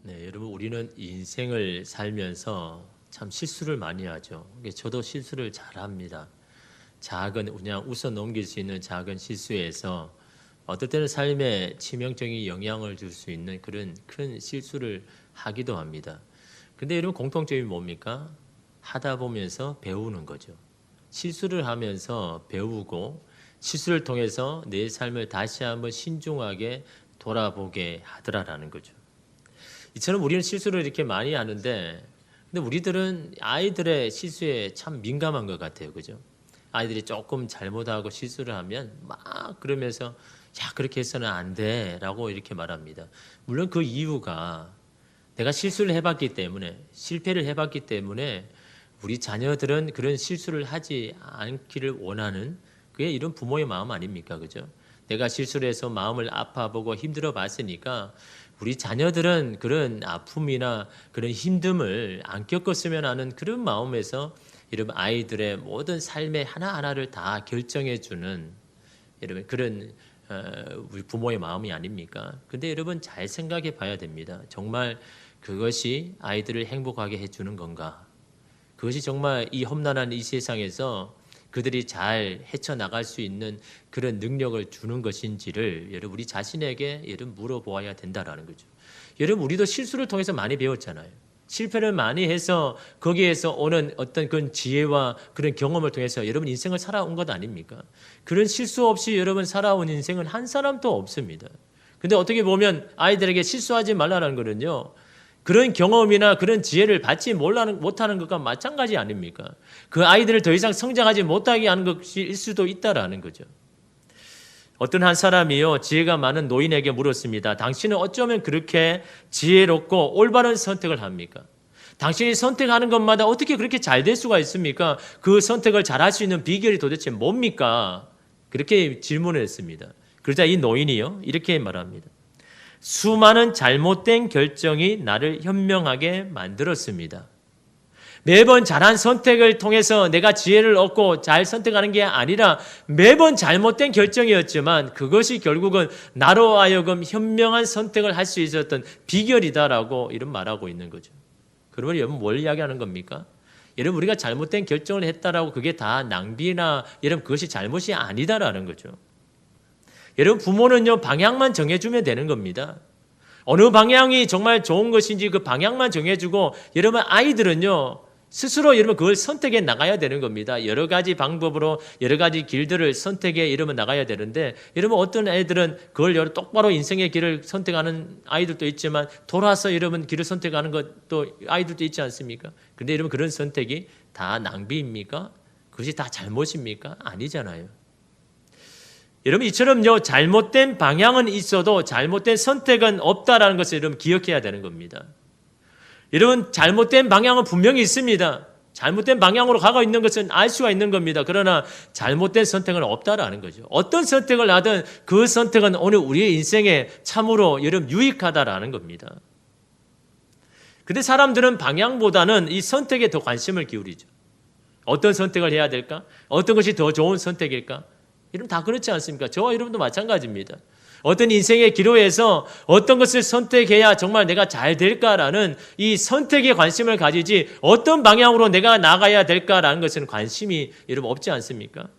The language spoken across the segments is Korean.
네, 여러분 우리는 인생을 살면서 참 실수를 많이 하죠. 저도 실수를 잘 합니다. 작은 그냥 웃어 넘길 수 있는 작은 실수에서 어떨 때는 삶에 치명적인 영향을 줄 수 있는 그런 큰 실수를 하기도 합니다. 근데 여러분 공통점이 뭡니까? 하다 보면서 배우는 거죠. 실수를 하면서 배우고 실수를 통해서 내 삶을 다시 한번 신중하게 돌아보게 하더라라는 거죠. 이처럼 우리는 실수를 이렇게 많이 하는데, 근데 우리들은 아이들의 실수에 참 민감한 것 같아요. 그죠? 아이들이 조금 잘못하고 실수를 하면 막 그러면서 야, 그렇게 해서는 안 돼. 라고 이렇게 말합니다. 물론 그 이유가 내가 실수를 해봤기 때문에, 실패를 해봤기 때문에 우리 자녀들은 그런 실수를 하지 않기를 원하는 그게 이런 부모의 마음 아닙니까? 그죠? 내가 실수를 해서 마음을 아파보고 힘들어 봤으니까 우리 자녀들은 그런 아픔이나 그런 힘듦을 안 겪었으면 하는 그런 마음에서 여러분 아이들의 모든 삶의 하나하나를 다 결정해주는 여러분 그런 우리 부모의 마음이 아닙니까? 근데 여러분 잘 생각해 봐야 됩니다. 정말 그것이 아이들을 행복하게 해주는 건가? 그것이 정말 이 험난한 이 세상에서 그들이 잘 헤쳐나갈 수 있는 그런 능력을 주는 것인지를 여러분 우리 자신에게 여러분 물어보아야 된다라는 거죠. 여러분 우리도 실수를 통해서 많이 배웠잖아요. 실패를 많이 해서 거기에서 오는 어떤 그런 지혜와 그런 경험을 통해서 여러분 인생을 살아온 것 아닙니까? 그런 실수 없이 여러분 살아온 인생은 한 사람도 없습니다. 근데 어떻게 보면 아이들에게 실수하지 말라는 거는요. 그런 경험이나 그런 지혜를 받지 못하는 것과 마찬가지 아닙니까? 그 아이들을 더 이상 성장하지 못하게 하는 것일 수도 있다라는 거죠. 어떤 한 사람이요, 지혜가 많은 노인에게 물었습니다. 당신은 어쩌면 그렇게 지혜롭고 올바른 선택을 합니까? 당신이 선택하는 것마다 어떻게 그렇게 잘 될 수가 있습니까? 그 선택을 잘 할 수 있는 비결이 도대체 뭡니까? 그렇게 질문을 했습니다. 그러자 이 노인이요, 이렇게 말합니다. 수많은 잘못된 결정이 나를 현명하게 만들었습니다. 매번 잘한 선택을 통해서 내가 지혜를 얻고 잘 선택하는 게 아니라 매번 잘못된 결정이었지만 그것이 결국은 나로 하여금 현명한 선택을 할 수 있었던 비결이다라고 이런 말하고 있는 거죠. 그러면 여러분 뭘 이야기하는 겁니까? 여러분 우리가 잘못된 결정을 했다라고 그게 다 낭비나 여러분 그것이 잘못이 아니다라는 거죠. 여러분 부모는요 방향만 정해주면 되는 겁니다. 어느 방향이 정말 좋은 것인지 그 방향만 정해주고 여러분 아이들은요 스스로 여러분 그걸 선택해 나가야 되는 겁니다. 여러 가지 방법으로 여러 가지 길들을 선택해 이러면 나가야 되는데 여러분 어떤 애들은 그걸 똑바로 인생의 길을 선택하는 아이들도 있지만 돌아서 여러분 길을 선택하는 것도 아이들도 있지 않습니까? 근데 여러분 그런 선택이 다 낭비입니까? 그것이 다 잘못입니까? 아니잖아요. 여러분 이처럼요 잘못된 방향은 있어도 잘못된 선택은 없다라는 것을 여러분 기억해야 되는 겁니다. 여러분 잘못된 방향은 분명히 있습니다. 잘못된 방향으로 가고 있는 것은 알 수가 있는 겁니다. 그러나 잘못된 선택은 없다라는 거죠. 어떤 선택을 하든 그 선택은 오늘 우리의 인생에 참으로 여러분 유익하다라는 겁니다. 근데 사람들은 방향보다는 이 선택에 더 관심을 기울이죠. 어떤 선택을 해야 될까? 어떤 것이 더 좋은 선택일까? 여러분 다 그렇지 않습니까? 저와 여러분도 마찬가지입니다. 어떤 인생의 기로에서 어떤 것을 선택해야 정말 내가 잘 될까라는 이 선택에 관심을 가지지 어떤 방향으로 내가 나가야 될까라는 것은 관심이 여러분 없지 않습니까?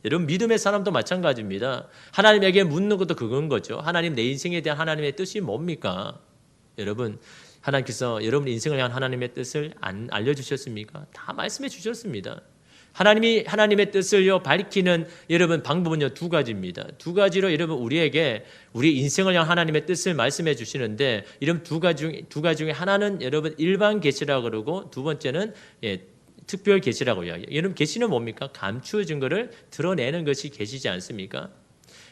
여러분 믿음의 사람도 마찬가지입니다. 하나님에게 묻는 것도 그건 거죠. 하나님 내 인생에 대한 하나님의 뜻이 뭡니까? 여러분 하나님께서 여러분 인생을 향한 하나님의 뜻을 안 알려주셨습니까? 다 말씀해 주셨습니다. 하나님이 하나님의 뜻을요 밝히는 여러분 방법은요 두 가지입니다. 두 가지로 여러분 우리에게 우리 인생을 향한 하나님의 뜻을 말씀해 주시는데 이런 두 가지 중에 하나는 여러분 일반 계시라고 그러고 두 번째는 특별 계시라고 이야기해요. 여러분 계시는 뭡니까? 감추어진 것을 드러내는 것이 계시지 않습니까?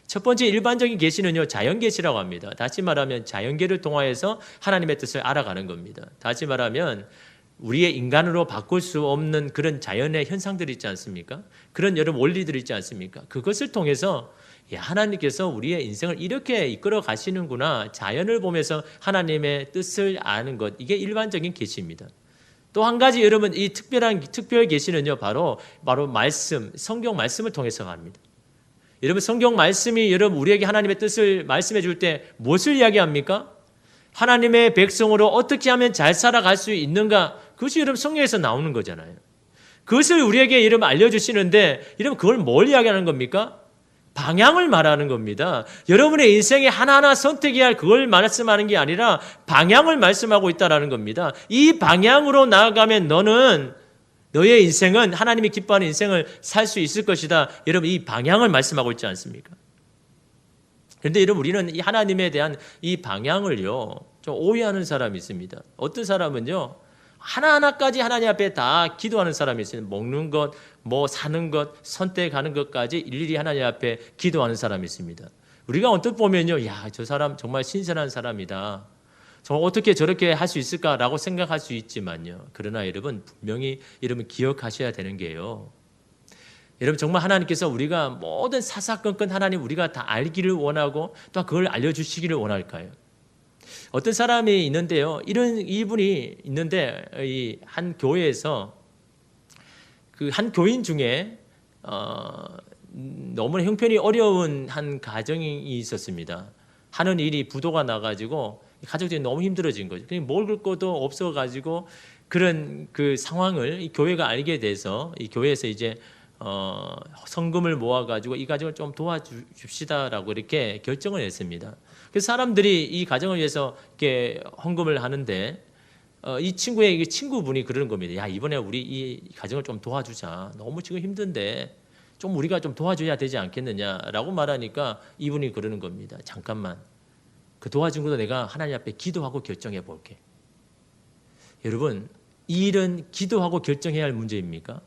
첫 번째 일반적인 계시는요 자연 계시라고 합니다. 다시 말하면 자연계를 통하여서 하나님의 뜻을 알아가는 겁니다. 다시 말하면 우리의 인간으로 바꿀 수 없는 그런 자연의 현상들이 있지 않습니까? 그런 여러 원리들이 있지 않습니까? 그것을 통해서 하나님께서 우리의 인생을 이렇게 이끌어 가시는구나. 자연을 보면서 하나님의 뜻을 아는 것. 이게 일반적인 계시입니다. 또 한 가지 여러분 이 특별 계시는요 바로 말씀, 성경 말씀을 통해서 합니다. 여러분 성경 말씀이 여러분 우리에게 하나님의 뜻을 말씀해 줄 때 무엇을 이야기합니까? 하나님의 백성으로 어떻게 하면 잘 살아갈 수 있는가? 그것이 여러분 성경에서 나오는 거잖아요. 그것을 우리에게 여러분 알려주시는데 여러분 그걸 뭘 이야기하는 겁니까? 방향을 말하는 겁니다. 여러분의 인생에 하나하나 선택해야 할 그걸 말씀하는 게 아니라 방향을 말씀하고 있다는 겁니다. 이 방향으로 나아가면 너의 인생은 하나님이 기뻐하는 인생을 살 수 있을 것이다. 여러분 이 방향을 말씀하고 있지 않습니까? 그런데 여러분 우리는 이 하나님에 대한 이 방향을요 좀 오해하는 사람이 있습니다. 어떤 사람은요 하나하나까지 하나님 앞에 다 기도하는 사람이 있어요. 먹는 것, 뭐 사는 것, 선택하는 것까지 일일이 하나님 앞에 기도하는 사람이 있습니다. 우리가 언뜻 보면요, 야, 저 사람 정말 신선한 사람이다. 정말 어떻게 저렇게 할 수 있을까라고 생각할 수 있지만요. 그러나 여러분 분명히 여러분 기억하셔야 되는 게요. 여러분 정말 하나님께서 우리가 모든 사사건건 하나님 우리가 다 알기를 원하고 또 그걸 알려주시기를 원할까요? 어떤 사람이 있는데요. 이분이 있는데 이 한 교회에서 그 한 교인 중에 너무나 형편이 어려운 한 가정이 있었습니다. 하는 일이 부도가 나가지고 가족들이 너무 힘들어진 거죠. 그냥 먹을 것도 없어가지고 그런 그 상황을 이 교회가 알게 돼서 이 교회에서 이제 성금을 모아가지고 이 가정을 좀 도와줍시다라고 이렇게 결정을 했습니다. 그래서 사람들이 이 가정을 위해서 이렇게 헌금을 하는데 이 친구의 친구분이 그러는 겁니다. 야, 이번에 우리 이 가정을 좀 도와주자. 너무 지금 힘든데 좀 우리가 좀 도와줘야 되지 않겠느냐라고 말하니까 이분이 그러는 겁니다. 잠깐만. 그 도와준 것도 내가 하나님 앞에 기도하고 결정해 볼게. 여러분, 이 일은 기도하고 결정해야 할 문제입니까?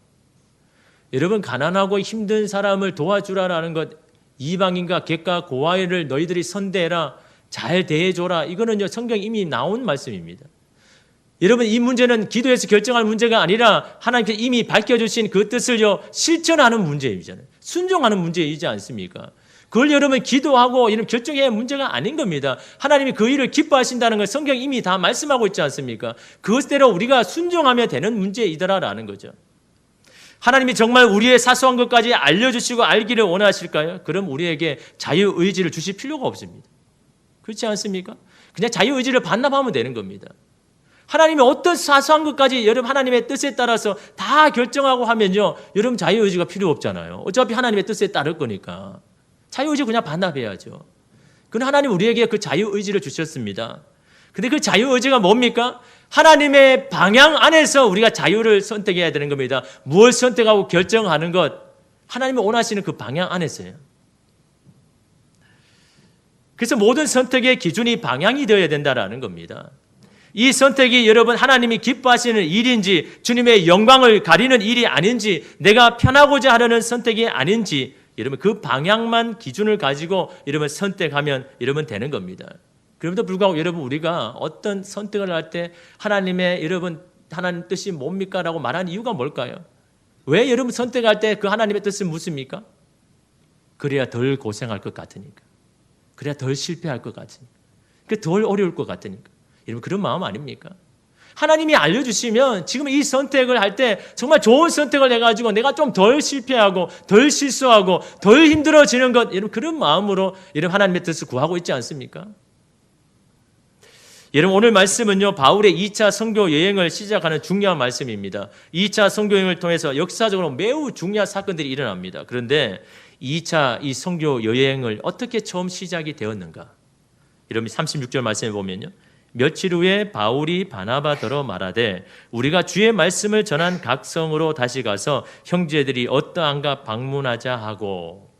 여러분 가난하고 힘든 사람을 도와주라라는 것 이방인과 객과 고아를 너희들이 선대해라 잘 대해줘라 이거는요 성경 이미 나온 말씀입니다. 여러분 이 문제는 기도해서 결정할 문제가 아니라 하나님께서 이미 밝혀주신 그 뜻을요 실천하는 문제이잖아요. 순종하는 문제이지 않습니까? 그걸 여러분 기도하고 이런 결정해야 할 문제가 아닌 겁니다. 하나님이 그 일을 기뻐하신다는 걸 성경 이미 다 말씀하고 있지 않습니까? 그것대로 우리가 순종하면 되는 문제이더라라는 거죠. 하나님이 정말 우리의 사소한 것까지 알려주시고 알기를 원하실까요? 그럼 우리에게 자유의지를 주실 필요가 없습니다. 그렇지 않습니까? 그냥 자유의지를 반납하면 되는 겁니다. 하나님이 어떤 사소한 것까지 여러분 하나님의 뜻에 따라서 다 결정하고 하면요. 여러분 자유의지가 필요 없잖아요. 어차피 하나님의 뜻에 따를 거니까. 자유의지 그냥 반납해야죠. 그럼 하나님 우리에게 그 자유의지를 주셨습니다. 근데 그 자유의지가 뭡니까? 하나님의 방향 안에서 우리가 자유를 선택해야 되는 겁니다. 무엇을 선택하고 결정하는 것, 하나님이 원하시는 그 방향 안에서요. 그래서 모든 선택의 기준이 방향이 되어야 된다는 겁니다. 이 선택이 여러분 하나님이 기뻐하시는 일인지 주님의 영광을 가리는 일이 아닌지 내가 편하고자 하려는 선택이 아닌지 여러분 그 방향만 기준을 가지고 여러분 선택하면 여러분 되는 겁니다. 그럼에도 불구하고 여러분 우리가 어떤 선택을 할 때 하나님의 여러분 하나님 뜻이 뭡니까? 라고 말하는 이유가 뭘까요? 왜 여러분 선택할 때 그 하나님의 뜻은 묻습니까? 그래야 덜 고생할 것 같으니까. 그래야 덜 실패할 것 같으니까. 덜 어려울 것 같으니까. 여러분 그런 마음 아닙니까? 하나님이 알려주시면 지금 이 선택을 할 때 정말 좋은 선택을 해가지고 내가 좀 덜 실패하고 덜 실수하고 덜 힘들어지는 것 여러분 그런 마음으로 여러분 하나님의 뜻을 구하고 있지 않습니까? 여러분 오늘 말씀은요 바울의 2차 선교 여행을 시작하는 중요한 말씀입니다. 2차 선교 여행을 통해서 역사적으로 매우 중요한 사건들이 일어납니다. 그런데 2차 이 선교 여행을 어떻게 처음 시작이 되었는가? 여러분 36절 말씀에 보면요. 며칠 후에 바울이 바나바더러 말하되 우리가 주의 말씀을 전한 각 성으로 다시 가서 형제들이 어떠한가 방문하자 하고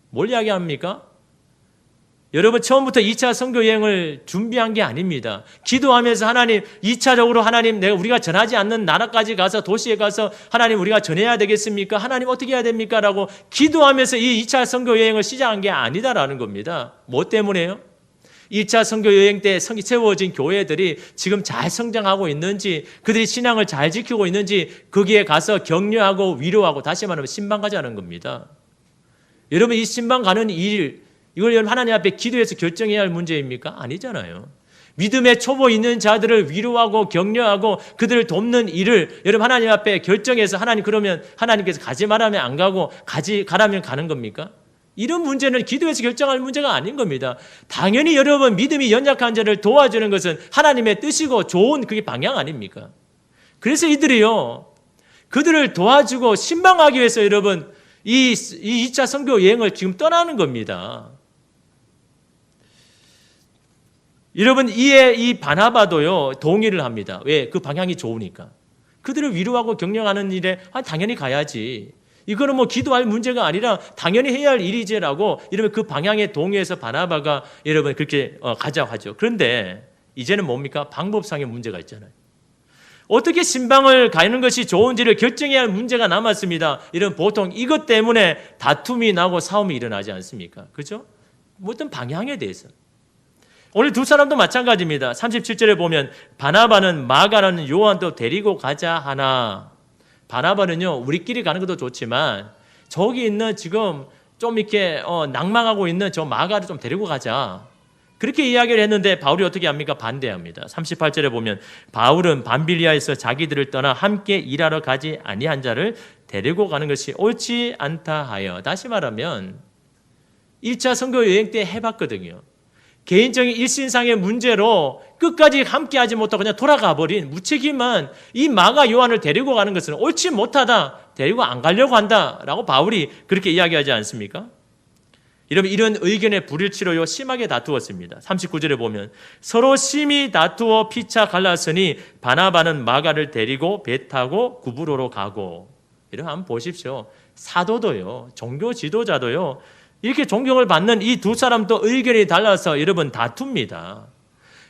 뭘 이야기합니까? 여러분 처음부터 2차 선교 여행을 준비한 게 아닙니다. 기도하면서 하나님 2차적으로 하나님 내가 우리가 전하지 않는 나라까지 가서 도시에 가서 하나님 우리가 전해야 되겠습니까? 하나님 어떻게 해야 됩니까? 라고 기도하면서 이 2차 선교 여행을 시작한 게 아니다라는 겁니다. 뭐 때문에요? 2차 선교 여행 때 세워진 교회들이 지금 잘 성장하고 있는지 그들이 신앙을 잘 지키고 있는지 거기에 가서 격려하고 위로하고 다시 말하면 신방 가자는 겁니다. 여러분 이 신방 가는 일 이걸 하나님 앞에 기도해서 결정해야 할 문제입니까? 아니잖아요. 믿음의 초보 있는 자들을 위로하고 격려하고 그들을 돕는 일을 여러분 하나님 앞에 결정해서 하나님 그러면 하나님께서 가지 말하면 안 가고 가라면 가는 겁니까? 이런 문제는 기도에서 결정할 문제가 아닌 겁니다. 당연히 여러분 믿음이 연약한 자를 도와주는 것은 하나님의 뜻이고 좋은 그게 방향 아닙니까? 그래서 이들이요, 그들을 도와주고 신방하기 위해서 여러분 이 2차 선교 여행을 지금 떠나는 겁니다. 여러분 이에 이 바나바도요 동의를 합니다. 왜? 그 방향이 좋으니까. 그들을 위로하고 격려하는 일에 당연히 가야지. 이거는 뭐 기도할 문제가 아니라 당연히 해야 할 일이지라고 이러면 그 방향에 동의해서 바나바가 여러분 그렇게 가자고 하죠. 그런데 이제는 뭡니까? 방법상의 문제가 있잖아요. 어떻게 신방을 가는 것이 좋은지를 결정해야 할 문제가 남았습니다. 이런 보통 이것 때문에 다툼이 나고 싸움이 일어나지 않습니까? 그죠? 뭐 어떤 방향에 대해서. 오늘 두 사람도 마찬가지입니다. 37절에 보면 바나바는 마가라는 요한도 데리고 가자 하나. 바나바는요 우리끼리 가는 것도 좋지만 저기 있는 지금 좀 이렇게 낭망하고 있는 저 마가를 좀 데리고 가자. 그렇게 이야기를 했는데 바울이 어떻게 합니까? 반대합니다. 38절에 보면 바울은 밤빌리아에서 자기들을 떠나 함께 일하러 가지 아니한 자를 데리고 가는 것이 옳지 않다 하여. 다시 말하면 1차 선교 여행 때 해봤거든요. 개인적인 일신상의 문제로 끝까지 함께하지 못하고 그냥 돌아가 버린 무책임한 이 마가 요한을 데리고 가는 것은 옳지 못하다. 데리고 안 가려고 한다라고 바울이 그렇게 이야기하지 않습니까? 여러분 이런 의견의 불일치로 심하게 다투었습니다. 39절에 보면 서로 심히 다투어 피차 갈랐으니 바나바는 마가를 데리고 배 타고 구브로로 가고. 여러분 한번 보십시오. 사도도요 종교 지도자도요 이렇게 존경을 받는 이 두 사람도 의견이 달라서 여러분 다툽니다.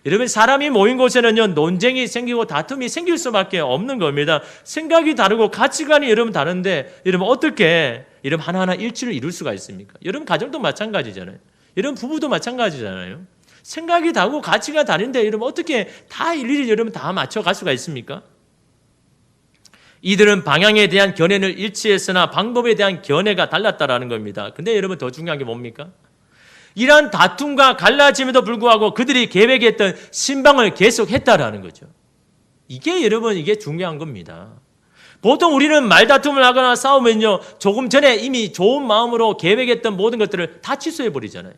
여러분 사람이 모인 곳에는요 논쟁이 생기고 다툼이 생길 수밖에 없는 겁니다. 생각이 다르고 가치관이 여러분 다른데 여러분 어떻게 여러분 하나하나 일치를 이룰 수가 있습니까? 여러분 가정도 마찬가지잖아요. 여러분 부부도 마찬가지잖아요. 생각이 다르고 가치가 다른데 여러분 어떻게 다 일일이 여러분 다 맞춰갈 수가 있습니까? 이들은 방향에 대한 견해를 일치했으나 방법에 대한 견해가 달랐다라는 겁니다. 근데 여러분 더 중요한 게 뭡니까? 이러한 다툼과 갈라짐에도 불구하고 그들이 계획했던 신방을 계속했다라는 거죠. 이게 여러분 이게 중요한 겁니다. 보통 우리는 말다툼을 하거나 싸우면요 조금 전에 이미 좋은 마음으로 계획했던 모든 것들을 다 취소해버리잖아요.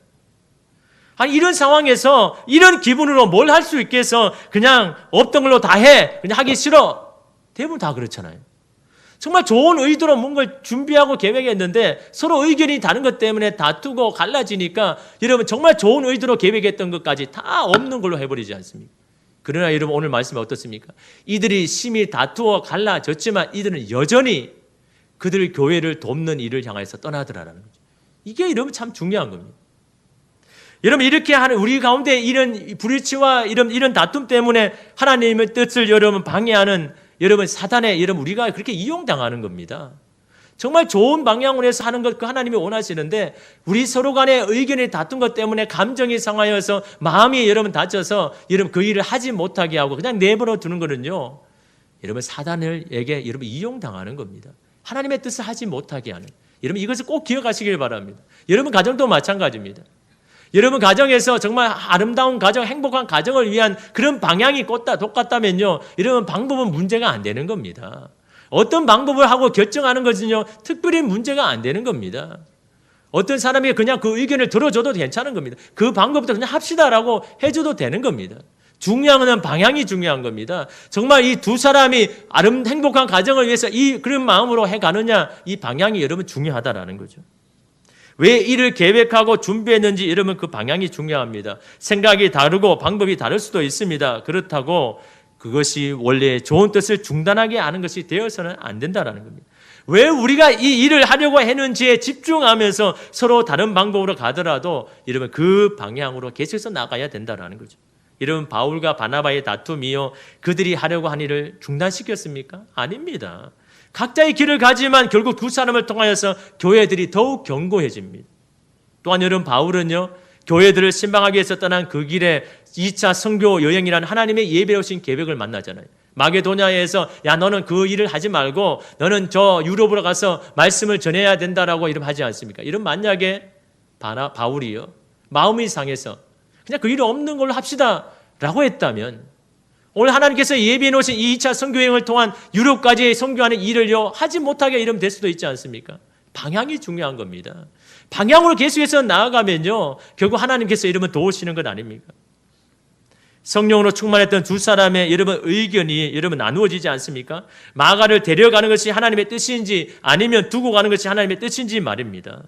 아니 이런 상황에서 이런 기분으로 뭘 할 수 있겠어? 그냥 없던 걸로 다 해. 그냥 하기 싫어. 대부분 다 그렇잖아요. 정말 좋은 의도로 뭔가를 준비하고 계획했는데 서로 의견이 다른 것 때문에 다투고 갈라지니까 여러분 정말 좋은 의도로 계획했던 것까지 다 없는 걸로 해버리지 않습니까? 그러나 여러분 오늘 말씀이 어떻습니까? 이들이 심히 다투어 갈라졌지만 이들은 여전히 그들 교회를 돕는 일을 향해서 떠나더라라는 거죠. 이게 여러분 참 중요한 겁니다. 여러분 이렇게 하는 우리 가운데 이런 불일치와 이런 다툼 때문에 하나님의 뜻을 여러분 방해하는 여러분 사단에 여러분 우리가 그렇게 이용당하는 겁니다. 정말 좋은 방향으로 해서 하는 것 그 하나님이 원하시는데 우리 서로 간의 의견이 다툰 것 때문에 감정이 상하여서 마음이 여러분 다쳐서 여러분 그 일을 하지 못하게 하고 그냥 내버려 두는 거는요. 여러분 사단에게 여러분 이용당하는 겁니다. 하나님의 뜻을 하지 못하게 하는. 여러분 이것을 꼭 기억하시길 바랍니다. 여러분 가정도 마찬가지입니다. 여러분 가정에서 정말 아름다운 가정, 행복한 가정을 위한 그런 방향이 똑같다면요. 여러분 방법은 문제가 안 되는 겁니다. 어떤 방법을 하고 결정하는 것은요. 특별히 문제가 안 되는 겁니다. 어떤 사람이 그냥 그 의견을 들어줘도 괜찮은 겁니다. 그 방법도 그냥 합시다라고 해줘도 되는 겁니다. 중요한 건 방향이 중요한 겁니다. 정말 이 두 사람이 행복한 가정을 위해서 그런 마음으로 해가느냐 이 방향이 여러분 중요하다라는 거죠. 왜 일을 계획하고 준비했는지 여러분 그 방향이 중요합니다. 생각이 다르고 방법이 다를 수도 있습니다. 그렇다고 그것이 원래 좋은 뜻을 중단하게 하는 것이 되어서는 안 된다는 겁니다. 왜 우리가 이 일을 하려고 했는지에 집중하면서 서로 다른 방법으로 가더라도 여러분 그 방향으로 계속해서 나가야 된다는 거죠. 여러분 바울과 바나바의 다툼이요 그들이 하려고 한 일을 중단시켰습니까? 아닙니다. 각자의 길을 가지만 결국 두 사람을 통하여서 교회들이 더욱 견고해집니다. 또한 여러분 바울은요 교회들을 신방하기 위해서 떠난 그 길에 2차 선교 여행이라는 하나님의 예배로신 계획을 만나잖아요. 마게도냐에서 야 너는 그 일을 하지 말고 너는 저 유럽으로 가서 말씀을 전해야 된다라고 이름 하지 않습니까? 이런 만약에 바울이요 마음이 상해서 그냥 그 일 없는 걸로 합시다라고 했다면 오늘 하나님께서 예비해 놓으신 이 2차 선교여행을 통한 유럽까지 선교하는 일을요 하지 못하게 이러면 될 수도 있지 않습니까? 방향이 중요한 겁니다. 방향으로 계속해서 나아가면요, 결국 하나님께서 여러분 도우시는 것 아닙니까? 성령으로 충만했던 두 사람의 여러분 의견이 여러분 나누어지지 않습니까? 마가를 데려가는 것이 하나님의 뜻인지 아니면 두고 가는 것이 하나님의 뜻인지 말입니다.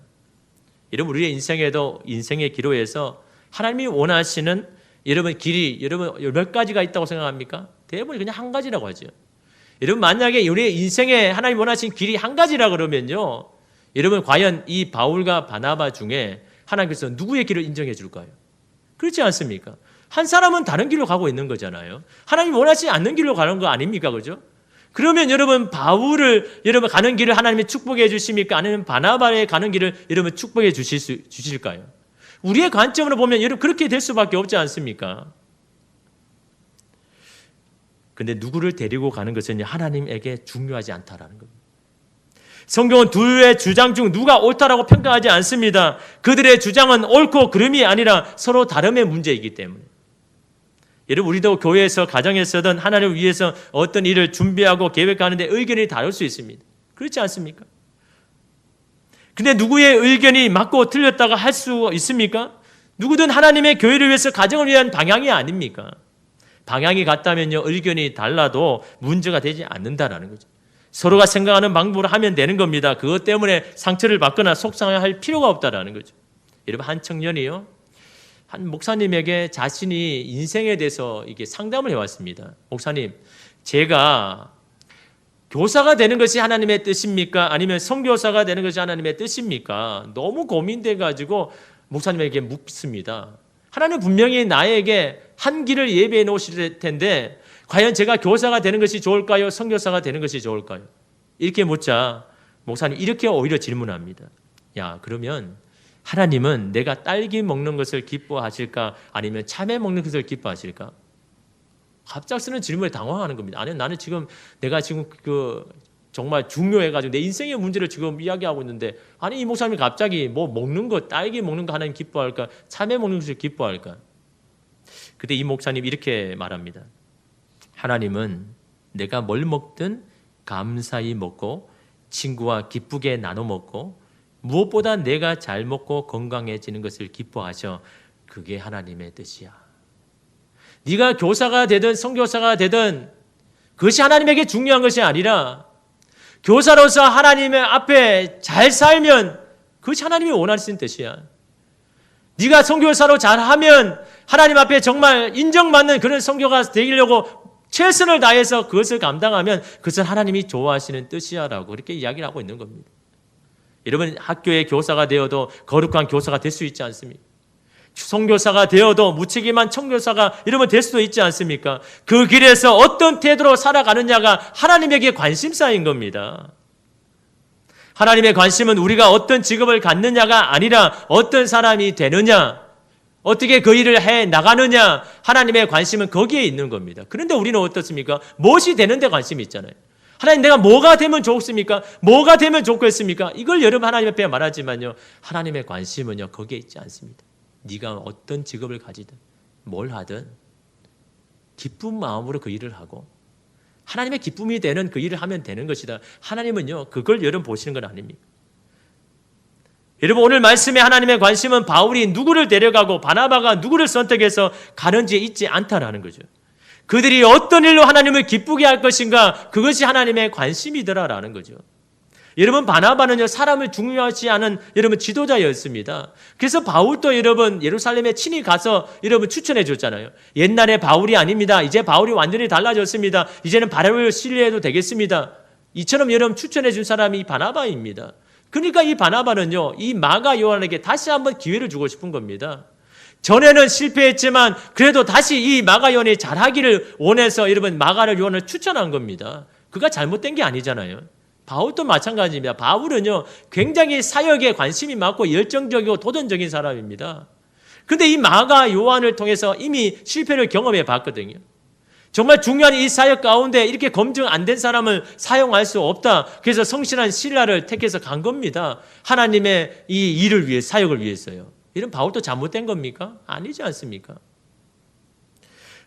여러분 우리의 인생의 기로에서 하나님이 원하시는 여러분 길이 여러분 몇 가지가 있다고 생각합니까? 대부분 그냥 한 가지라고 하죠. 여러분 만약에 우리의 인생에 하나님 원하시는 길이 한 가지라 그러면요, 여러분 과연 이 바울과 바나바 중에 하나님께서 누구의 길을 인정해 줄까요? 그렇지 않습니까? 한 사람은 다른 길로 가고 있는 거잖아요. 하나님 원하지 않는 길로 가는 거 아닙니까? 그죠? 그러면 여러분 바울을 여러분 가는 길을 하나님이 축복해 주십니까? 아니면 바나바의 가는 길을 여러분 축복해 주실까요? 우리의 관점으로 보면 여러분 그렇게 될 수밖에 없지 않습니까? 근데 누구를 데리고 가는 것은 하나님에게 중요하지 않다라는 겁니다. 성경은 둘의 주장 중 누가 옳다라고 평가하지 않습니다. 그들의 주장은 옳고 그름이 아니라 서로 다름의 문제이기 때문에. 여러분 우리도 교회에서 가정에서든 하나님을 위해서 어떤 일을 준비하고 계획하는데 의견이 다를 수 있습니다. 그렇지 않습니까? 근데 누구의 의견이 맞고 틀렸다고 할 수 있습니까? 누구든 하나님의 교회를 위해서 가정을 위한 방향이 아닙니까? 방향이 같다면요, 의견이 달라도 문제가 되지 않는다라는 거죠. 서로가 생각하는 방법으로 하면 되는 겁니다. 그것 때문에 상처를 받거나 속상할 필요가 없다라는 거죠. 여러분 한 청년이요, 한 목사님에게 자신이 인생에 대해서 이게 상담을 해왔습니다. 목사님, 제가 교사가 되는 것이 하나님의 뜻입니까? 아니면 선교사가 되는 것이 하나님의 뜻입니까? 너무 고민돼가지고 목사님에게 묻습니다. 하나님 분명히 나에게 한 길을 예비해 놓으실 텐데 과연 제가 교사가 되는 것이 좋을까요? 선교사가 되는 것이 좋을까요? 이렇게 묻자 목사님 이렇게 오히려 질문합니다. 야, 그러면 하나님은 내가 딸기 먹는 것을 기뻐하실까? 아니면 참외 먹는 것을 기뻐하실까? 갑작스러운 질문에 당황하는 겁니다. 아니, 나는 지금 내가 지금 정말 중요해가지고 내 인생의 문제를 지금 이야기하고 있는데, 아니 이 목사님이 갑자기 뭐 먹는 거, 딸기 먹는 거 하나님 기뻐할까? 참외 먹는 것을 기뻐할까? 그때 이 목사님 이렇게 말합니다. 하나님은 내가 뭘 먹든 감사히 먹고 친구와 기쁘게 나눠 먹고 무엇보다 내가 잘 먹고 건강해지는 것을 기뻐하셔. 그게 하나님의 뜻이야. 네가 교사가 되든 선교사가 되든 그것이 하나님에게 중요한 것이 아니라 교사로서 하나님의 앞에 잘 살면 그것이 하나님이 원하시는 뜻이야. 네가 선교사로 잘하면 하나님 앞에 정말 인정받는 그런 선교가 되려고 최선을 다해서 그것을 감당하면 그것은 하나님이 좋아하시는 뜻이야라고 그렇게 이야기를 하고 있는 겁니다. 여러분 학교의 교사가 되어도 거룩한 교사가 될 수 있지 않습니까? 선교사가 되어도 무책임한 청교사가 여러분 될 수도 있지 않습니까? 그 길에서 어떤 태도로 살아가느냐가 하나님에게 관심사인 겁니다. 하나님의 관심은 우리가 어떤 직업을 갖느냐가 아니라 어떤 사람이 되느냐, 어떻게 그 일을 해 나가느냐, 하나님의 관심은 거기에 있는 겁니다. 그런데 우리는 어떻습니까? 무엇이 되는데 관심이 있잖아요. 하나님 내가 뭐가 되면 좋습니까? 뭐가 되면 좋겠습니까? 이걸 여러분 하나님 앞에 말하지만요, 하나님의 관심은요 거기에 있지 않습니다. 네가 어떤 직업을 가지든 뭘 하든 기쁜 마음으로 그 일을 하고 하나님의 기쁨이 되는 그 일을 하면 되는 것이다. 하나님은요 그걸 여러분 보시는 건 아닙니까? 여러분 오늘 말씀에 하나님의 관심은 바울이 누구를 데려가고 바나바가 누구를 선택해서 가는지에 있지 않다라는 거죠. 그들이 어떤 일로 하나님을 기쁘게 할 것인가, 그것이 하나님의 관심이더라라는 거죠. 여러분 바나바는요 사람을 중요하지 않은 여러분 지도자였습니다. 그래서 바울도 여러분 예루살렘에 친히 가서 여러분 추천해 줬잖아요. 옛날에 바울이 아닙니다. 이제 바울이 완전히 달라졌습니다. 이제는 바울을 신뢰해도 되겠습니다. 이처럼 여러분 추천해 준 사람이 이 바나바입니다. 그러니까 이 바나바는요 이 마가 요한에게 다시 한번 기회를 주고 싶은 겁니다. 전에는 실패했지만 그래도 다시 이 마가 요한이 잘하기를 원해서 여러분 마가를 요한을 추천한 겁니다. 그가 잘못된 게 아니잖아요. 바울도 마찬가지입니다. 바울은요 굉장히 사역에 관심이 많고 열정적이고 도전적인 사람입니다. 그런데 이 마가 요한을 통해서 이미 실패를 경험해 봤거든요. 정말 중요한 이 사역 가운데 이렇게 검증 안 된 사람을 사용할 수 없다. 그래서 성실한 신라를 택해서 간 겁니다. 하나님의 이 일을 위해, 사역을 위해서요. 이런 바울도 잘못된 겁니까? 아니지 않습니까?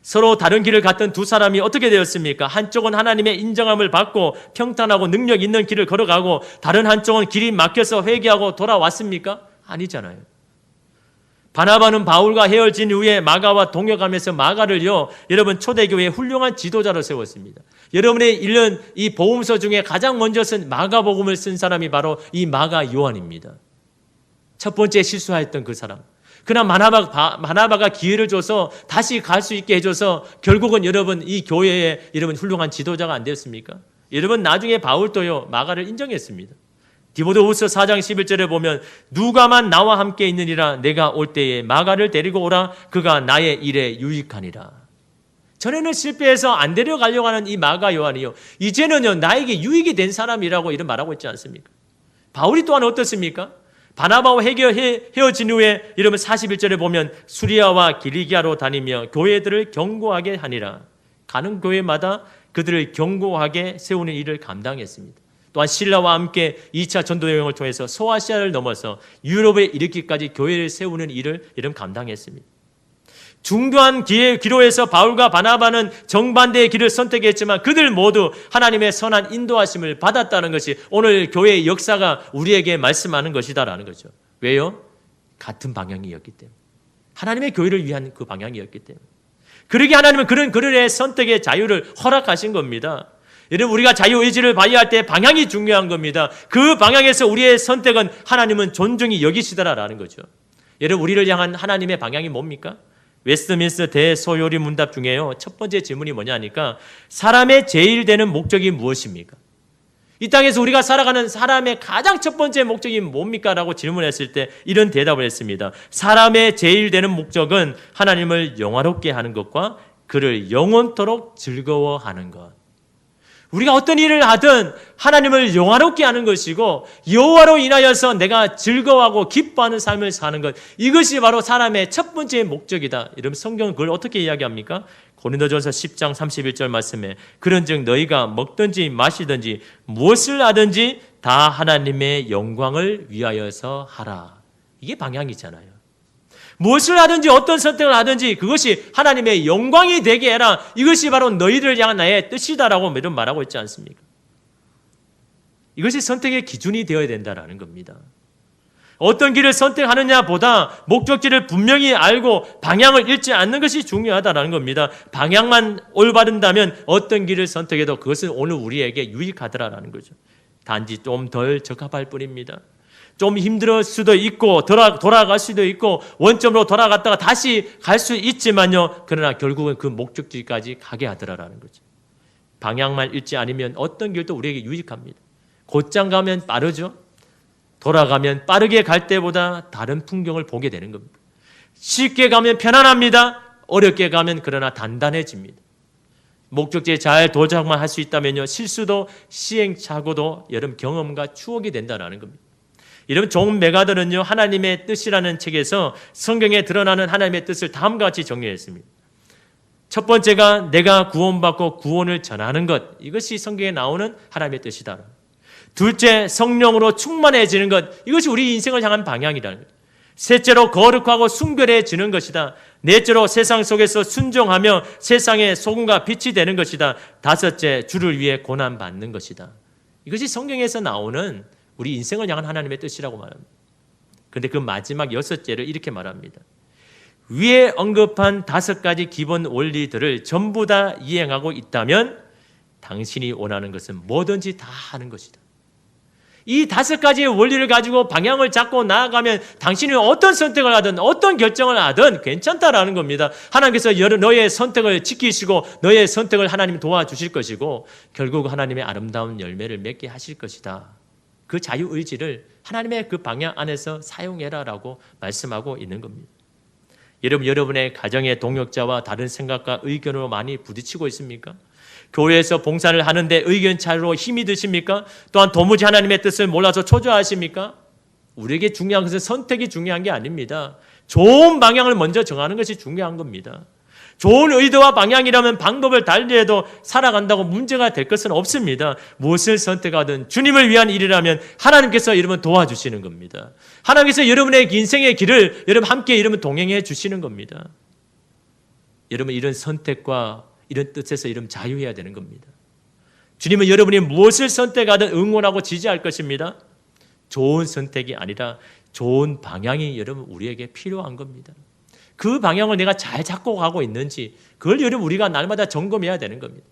서로 다른 길을 갔던 두 사람이 어떻게 되었습니까? 한쪽은 하나님의 인정함을 받고 평탄하고 능력 있는 길을 걸어가고 다른 한쪽은 길이 막혀서 회개하고 돌아왔습니까? 아니잖아요. 바나바는 바울과 헤어진 후에 마가와 동역하면서 마가를요, 여러분 초대교회의 훌륭한 지도자로 세웠습니다. 여러분의 읽는 이 복음서 중에 가장 먼저 쓴 마가복음을 쓴 사람이 바로 이 마가 요한입니다. 첫 번째 실수했던 그 사람. 그러나 바나바가 기회를 줘서 다시 갈 수 있게 해줘서 결국은 여러분 이 교회에 여러분 훌륭한 지도자가 안 되었습니까? 여러분 나중에 바울도요 마가를 인정했습니다. 디모데후서 4장 11절에 보면 누가만 나와 함께 있느니라 내가 올 때에 마가를 데리고 오라 그가 나의 일에 유익하니라. 전에는 실패해서 안 데려가려고 하는 이 마가 요한이요 이제는요 나에게 유익이 된 사람이라고 이런 말하고 있지 않습니까? 바울이 또한 어떻습니까? 바나바와 헤어진 후에 여러분 41절에 보면 수리아와 길리기아로 다니며 교회들을 견고하게 하니라. 가는 교회마다 그들을 견고하게 세우는 일을 감당했습니다. 또한 신라와 함께 2차 전도 여행을 통해서 소아시아를 넘어서 유럽에 이르기까지 교회를 세우는 일을 이름 감당했습니다. 중도한 기로에서 바울과 바나바는 정반대의 길을 선택했지만 그들 모두 하나님의 선한 인도하심을 받았다는 것이 오늘 교회의 역사가 우리에게 말씀하는 것이다라는 거죠. 왜요? 같은 방향이었기 때문에. 하나님의 교회를 위한 그 방향이었기 때문에. 그러기에 하나님은 그런 그들의 선택의 자유를 허락하신 겁니다. 여러분 우리가 자유의지를 발휘할 때 방향이 중요한 겁니다. 그 방향에서 우리의 선택은 하나님은 존중히 여기시더라라는 거죠. 여러분 우리를 향한 하나님의 방향이 뭡니까? 웨스트민스터 대소요리 문답 중에요. 첫 번째 질문이 뭐냐니까 사람의 제일 되는 목적이 무엇입니까? 이 땅에서 우리가 살아가는 사람의 가장 첫 번째 목적이 뭡니까? 라고 질문했을 때 이런 대답을 했습니다. 사람의 제일 되는 목적은 하나님을 영화롭게 하는 것과 그를 영원토록 즐거워하는 것. 우리가 어떤 일을 하든 하나님을 영화롭게 하는 것이고 여호와로 인하여서 내가 즐거워하고 기뻐하는 삶을 사는 것 이것이 바로 사람의 첫 번째 목적이다. 이러면 성경은 그걸 어떻게 이야기합니까? 고린도전서 10장 31절 말씀에 그런즉 너희가 먹든지 마시든지 무엇을 하든지 다 하나님의 영광을 위하여서 하라. 이게 방향이잖아요. 무엇을 하든지 어떤 선택을 하든지 그것이 하나님의 영광이 되게 해라. 이것이 바로 너희를 향한 나의 뜻이다라고 이런 말하고 있지 않습니까? 이것이 선택의 기준이 되어야 된다라는 겁니다. 어떤 길을 선택하느냐보다 목적지를 분명히 알고 방향을 잃지 않는 것이 중요하다라는 겁니다. 방향만 올바른다면 어떤 길을 선택해도 그것은 오늘 우리에게 유익하더라라는 거죠. 단지 좀 덜 적합할 뿐입니다. 좀 힘들 수도 있고 돌아갈 수도 있고 원점으로 돌아갔다가 다시 갈 수 있지만요. 그러나 결국은 그 목적지까지 가게 하더라라는 거죠. 방향만 잃지 않으면 어떤 길도 우리에게 유익합니다. 곧장 가면 빠르죠. 돌아가면 빠르게 갈 때보다 다른 풍경을 보게 되는 겁니다. 쉽게 가면 편안합니다. 어렵게 가면 그러나 단단해집니다. 목적지에 잘 도착만 할 수 있다면요. 실수도 시행착오도 여러분 경험과 추억이 된다는 겁니다. 여러분 존 메가더는요 하나님의 뜻이라는 책에서 성경에 드러나는 하나님의 뜻을 다음과 같이 정리했습니다. 첫 번째가 내가 구원받고 구원을 전하는 것 이것이 성경에 나오는 하나님의 뜻이다. 둘째 성령으로 충만해지는 것 이것이 우리 인생을 향한 방향이라는 것. 셋째로 거룩하고 순결해지는 것이다. 넷째로 세상 속에서 순종하며 세상의 소금과 빛이 되는 것이다. 다섯째 주를 위해 고난받는 것이다. 이것이 성경에서 나오는 우리 인생을 향한 하나님의 뜻이라고 말합니다. 그런데 그 마지막 여섯째를 이렇게 말합니다. 위에 언급한 5가지 기본 원리들을 전부 다 이행하고 있다면 당신이 원하는 것은 뭐든지 다 하는 것이다. 이 5가지의 원리를 가지고 방향을 잡고 나아가면 당신이 어떤 선택을 하든 어떤 결정을 하든 괜찮다라는 겁니다. 하나님께서 너의 선택을 지키시고 너의 선택을 하나님 도와주실 것이고 결국 하나님의 아름다운 열매를 맺게 하실 것이다. 그 자유의지를 하나님의 그 방향 안에서 사용해라라고 말씀하고 있는 겁니다. 여러분의 가정의 동역자와 다른 생각과 의견으로 많이 부딪히고 있습니까? 교회에서 봉사를 하는데 의견 차이로 힘이 드십니까? 또한 도무지 하나님의 뜻을 몰라서 초조하십니까? 우리에게 중요한 것은 선택이 중요한 게 아닙니다. 좋은 방향을 먼저 정하는 것이 중요한 겁니다. 좋은 의도와 방향이라면 방법을 달리해도 살아간다고 문제가 될 것은 없습니다. 무엇을 선택하든 주님을 위한 일이라면 하나님께서 여러분 도와주시는 겁니다. 하나님께서 여러분의 인생의 길을 여러분 함께 여러분 동행해 주시는 겁니다. 여러분 이런 선택과 이런 뜻에서 여러분 자유해야 되는 겁니다. 주님은 여러분이 무엇을 선택하든 응원하고 지지할 것입니다. 좋은 선택이 아니라 좋은 방향이 여러분 우리에게 필요한 겁니다. 그 방향을 내가 잘 잡고 가고 있는지 그걸 여러분 우리가 날마다 점검해야 되는 겁니다.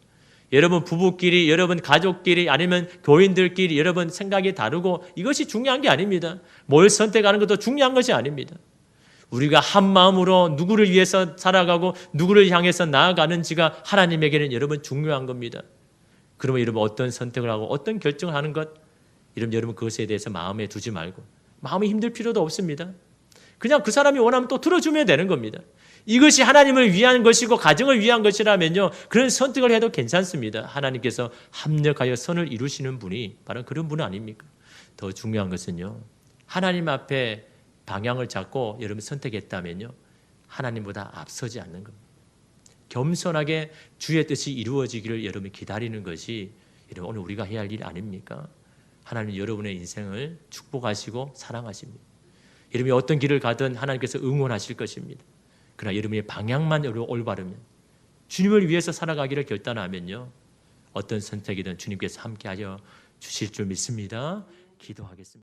여러분 부부끼리, 여러분 가족끼리, 아니면 교인들끼리 여러분 생각이 다르고 이것이 중요한 게 아닙니다. 뭘 선택하는 것도 중요한 것이 아닙니다. 우리가 한 마음으로 누구를 위해서 살아가고 누구를 향해서 나아가는지가 하나님에게는 여러분 중요한 겁니다. 그러면 여러분 어떤 선택을 하고 어떤 결정을 하는 것, 여러분 그것에 대해서 마음에 두지 말고 마음이 힘들 필요도 없습니다. 그냥 그 사람이 원하면 또 들어주면 되는 겁니다. 이것이 하나님을 위한 것이고 가정을 위한 것이라면요, 그런 선택을 해도 괜찮습니다. 하나님께서 합력하여 선을 이루시는 분이 바로 그런 분 아닙니까? 더 중요한 것은요, 하나님 앞에 방향을 잡고 여러분 선택했다면요, 하나님보다 앞서지 않는 겁니다. 겸손하게 주의 뜻이 이루어지기를 여러분 기다리는 것이 여러분 오늘 우리가 해야 할 일 아닙니까? 하나님 여러분의 인생을 축복하시고 사랑하십니다. 여러분이 어떤 길을 가든 하나님께서 응원하실 것입니다. 그러나 여러분의 방향만 올바르면, 주님을 위해서 살아가기를 결단하면요, 어떤 선택이든 주님께서 함께하여 주실 줄 믿습니다. 기도하겠습니다.